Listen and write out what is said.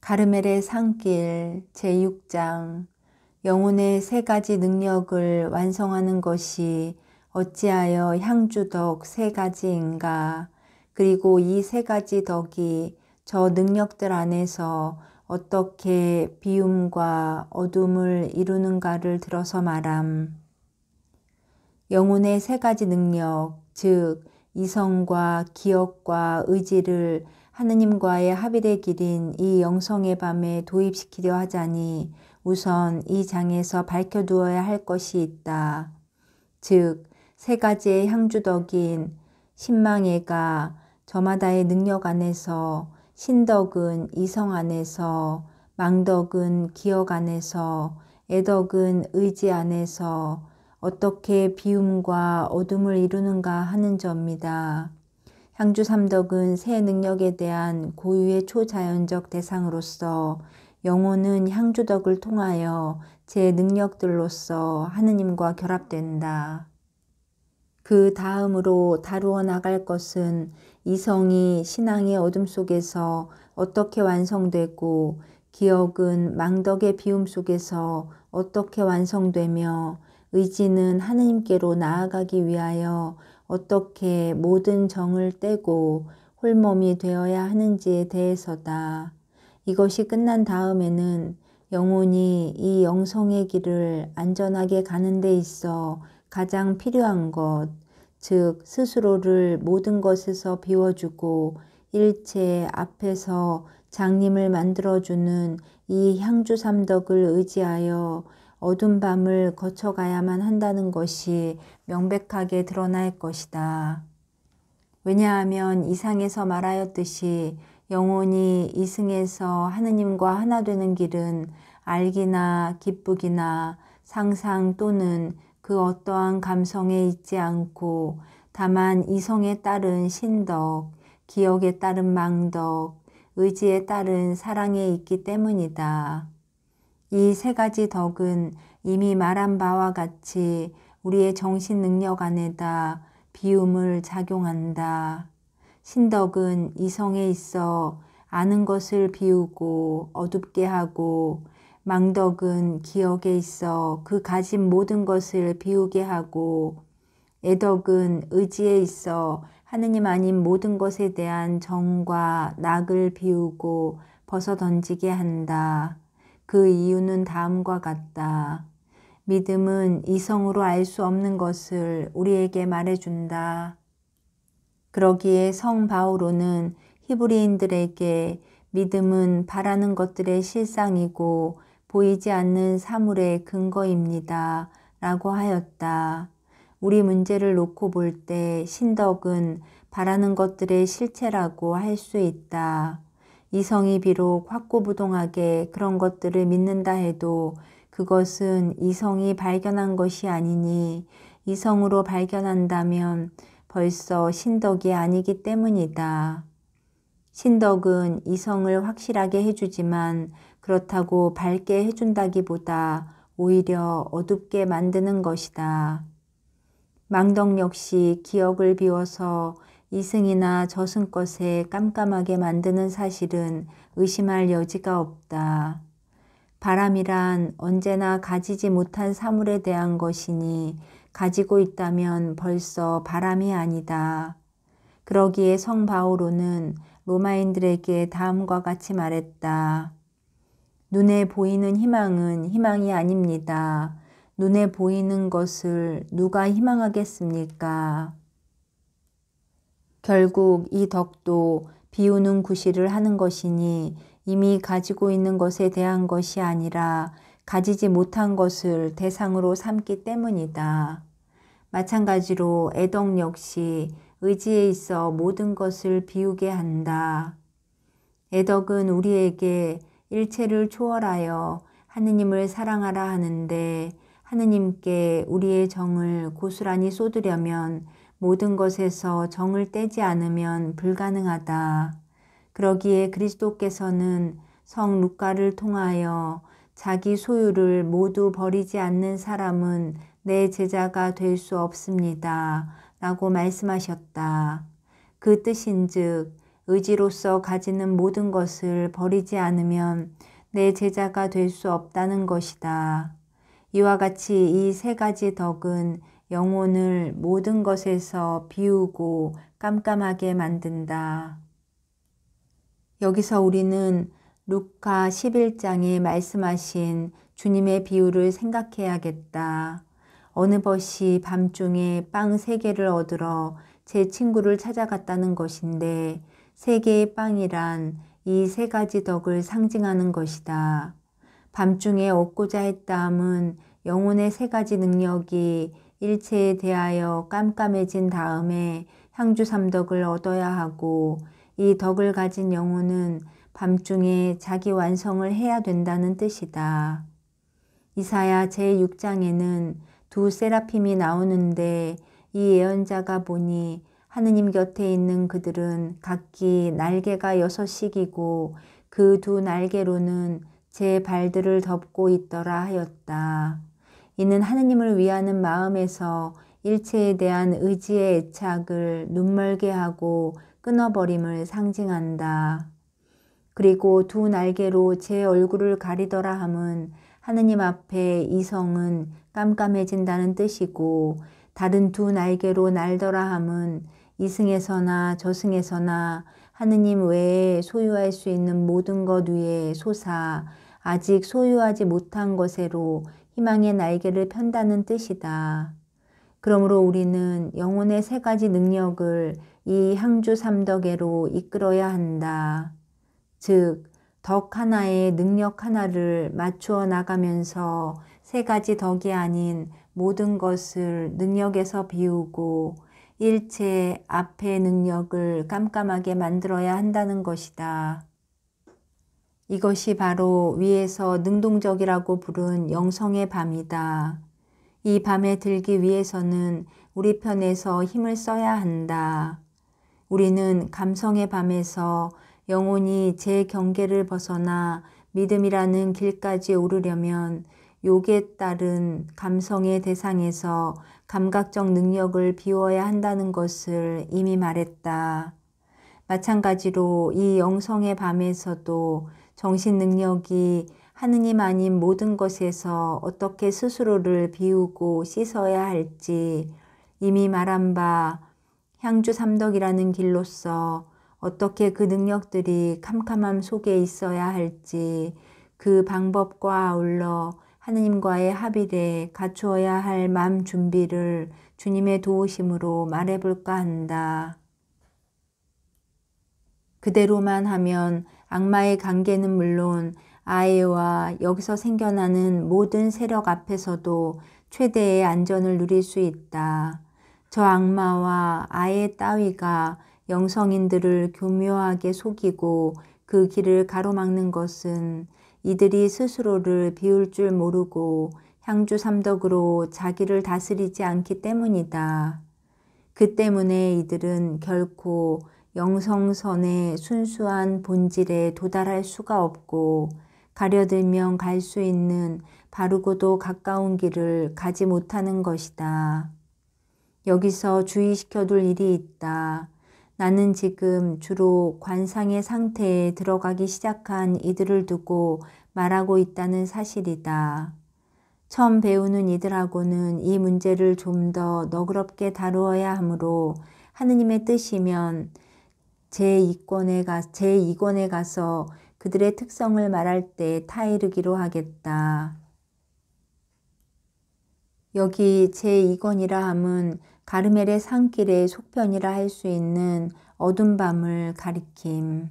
가르멜의 산길 제6장 영혼의 세 가지 능력을 완성하는 것이 어찌하여 향주덕 세 가지인가? 그리고 이 세 가지 덕이 저 능력들 안에서 어떻게 비움과 어둠을 이루는가를 들어서 말함. 영혼의 세 가지 능력, 즉 이성과 기억과 의지를 하느님과의 합일의 길인 이 영성의 밤에 도입시키려 하자니 우선 이 장에서 밝혀두어야 할 것이 있다. 즉 세 가지의 향주덕인 신망애가 저마다의 능력 안에서, 신덕은 이성 안에서, 망덕은 기억 안에서, 애덕은 의지 안에서 어떻게 비움과 어둠을 이루는가 하는 점입니다. 향주 삼덕은 새 능력에 대한 고유의 초자연적 대상으로서 영혼은 향주덕을 통하여 제 능력들로서 하느님과 결합된다. 그 다음으로 다루어 나갈 것은 이성이 신앙의 어둠 속에서 어떻게 완성되고 기억은 망덕의 비움 속에서 어떻게 완성되며 의지는 하느님께로 나아가기 위하여 어떻게 모든 정을 떼고 홀몸이 되어야 하는지에 대해서다. 이것이 끝난 다음에는 영혼이 이 영성의 길을 안전하게 가는 데 있어 가장 필요한 것, 즉 스스로를 모든 것에서 비워주고 일체 앞에서 장님을 만들어주는 이 향주 삼덕을 의지하여 어둠 밤을 거쳐가야만 한다는 것이 명백하게 드러날 것이다. 왜냐하면 이상에서 말하였듯이 영혼이 이승에서 하느님과 하나 되는 길은 알기나 기쁘기나 상상 또는 그 어떠한 감성에 있지 않고 다만 이성에 따른 신덕, 기억에 따른 망덕, 의지에 따른 사랑에 있기 때문이다. 이 세 가지 덕은 이미 말한 바와 같이 우리의 정신 능력 안에다 비움을 작용한다. 신덕은 이성에 있어 아는 것을 비우고 어둡게 하고, 망덕은 기억에 있어 그 가진 모든 것을 비우게 하고, 애덕은 의지에 있어 하느님 아닌 모든 것에 대한 정과 낙을 비우고 벗어던지게 한다. 그 이유는 다음과 같다. 믿음은 이성으로 알 수 없는 것을 우리에게 말해준다. 그러기에 성 바오로는 히브리인들에게 믿음은 바라는 것들의 실상이고 보이지 않는 사물의 근거입니다. 라고 하였다. 우리 문제를 놓고 볼 때 신덕은 바라는 것들의 실체라고 할 수 있다. 이성이 비록 확고부동하게 그런 것들을 믿는다 해도 그것은 이성이 발견한 것이 아니니 이성으로 발견한다면 벌써 신덕이 아니기 때문이다. 신덕은 이성을 확실하게 해주지만 그렇다고 밝게 해준다기보다 오히려 어둡게 만드는 것이다. 망덕 역시 기억을 비워서 이승이나 저승 것에 깜깜하게 만드는 사실은 의심할 여지가 없다. 바람이란 언제나 가지지 못한 사물에 대한 것이니 가지고 있다면 벌써 바람이 아니다. 그러기에 성 바오로는 로마인들에게 다음과 같이 말했다. 눈에 보이는 희망은 희망이 아닙니다. 눈에 보이는 것을 누가 희망하겠습니까? 결국 이 덕도 비우는 구실을 하는 것이니 이미 가지고 있는 것에 대한 것이 아니라 가지지 못한 것을 대상으로 삼기 때문이다. 마찬가지로 애덕 역시 의지에 있어 모든 것을 비우게 한다. 애덕은 우리에게 일체를 초월하여 하느님을 사랑하라 하는데 하느님께 우리의 정을 고스란히 쏟으려면 모든 것에서 정을 떼지 않으면 불가능하다. 그러기에 그리스도께서는 성 루카를 통하여 자기 소유를 모두 버리지 않는 사람은 내 제자가 될 수 없습니다. 라고 말씀하셨다. 그 뜻인즉 의지로서 가지는 모든 것을 버리지 않으면 내 제자가 될 수 없다는 것이다. 이와 같이 이 세 가지 덕은 영혼을 모든 것에서 비우고 깜깜하게 만든다. 여기서 우리는 루카 11장에 말씀하신 주님의 비유를 생각해야겠다. 어느 벗이 밤중에 빵 3개를 얻으러 제 친구를 찾아갔다는 것인데 3개의 빵이란 이 3가지 덕을 상징하는 것이다. 밤중에 얻고자 했다함은 영혼의 3가지 능력이 일체에 대하여 깜깜해진 다음에 향주 3덕을 얻어야 하고 이 덕을 가진 영혼은 밤중에 자기 완성을 해야 된다는 뜻이다. 이사야 제6장에는 2 세라핌이 나오는데 이 예언자가 보니 하느님 곁에 있는 그들은 각기 날개가 6씩이고 그 2 날개로는 제 발들을 덮고 있더라 하였다. 이는 하느님을 위하는 마음에서 일체에 대한 의지의 애착을 눈멀게 하고 끊어버림을 상징한다. 그리고 2 날개로 제 얼굴을 가리더라 함은 하느님 앞에 이성은 깜깜해진다는 뜻이고 다른 2 날개로 날더라 함은 이승에서나 저승에서나 하느님 외에 소유할 수 있는 모든 것 위에 솟아 아직 소유하지 못한 것에로 희망의 날개를 편다는 뜻이다. 그러므로 우리는 영혼의 3가지 능력을 이 향주 3덕에로 이끌어야 한다. 즉, 덕 하나에 능력 하나를 맞추어 나가면서 3가지 덕이 아닌 모든 것을 능력에서 비우고 일체 앞의 능력을 깜깜하게 만들어야 한다는 것이다. 이것이 바로 위에서 능동적이라고 부른 영성의 밤이다. 이 밤에 들기 위해서는 우리 편에서 힘을 써야 한다. 우리는 감성의 밤에서 영혼이 제 경계를 벗어나 믿음이라는 길까지 오르려면 욕에 따른 감성의 대상에서 감각적 능력을 비워야 한다는 것을 이미 말했다. 마찬가지로 이 영성의 밤에서도 정신 능력이 하느님 아닌 모든 것에서 어떻게 스스로를 비우고 씻어야 할지 이미 말한 바 향주 3덕이라는 길로서 어떻게 그 능력들이 캄캄함 속에 있어야 할지 그 방법과 아울러 하느님과의 합의에 갖추어야 할 마음 준비를 주님의 도우심으로 말해볼까 한다. 그대로만 하면 악마의 관계는 물론 아에와 여기서 생겨나는 모든 세력 앞에서도 최대의 안전을 누릴 수 있다. 저 악마와 아에 따위가 영성인들을 교묘하게 속이고 그 길을 가로막는 것은 이들이 스스로를 비울 줄 모르고 향주 3덕으로 자기를 다스리지 않기 때문이다. 그 때문에 이들은 결코 영성선의 순수한 본질에 도달할 수가 없고 가려들면 갈 수 있는 바르고도 가까운 길을 가지 못하는 것이다. 여기서 주의시켜둘 일이 있다. 나는 지금 주로 관상의 상태에 들어가기 시작한 이들을 두고 말하고 있다는 사실이다. 처음 배우는 이들하고는 이 문제를 좀 더 너그럽게 다루어야 하므로 하느님의 뜻이면 제2권에 가서 그들의 특성을 말할 때 타이르기로 하겠다. 여기 제2권이라 함은 가르멜의 산길의 속편이라 할 수 있는 어둠 밤을 가리킴.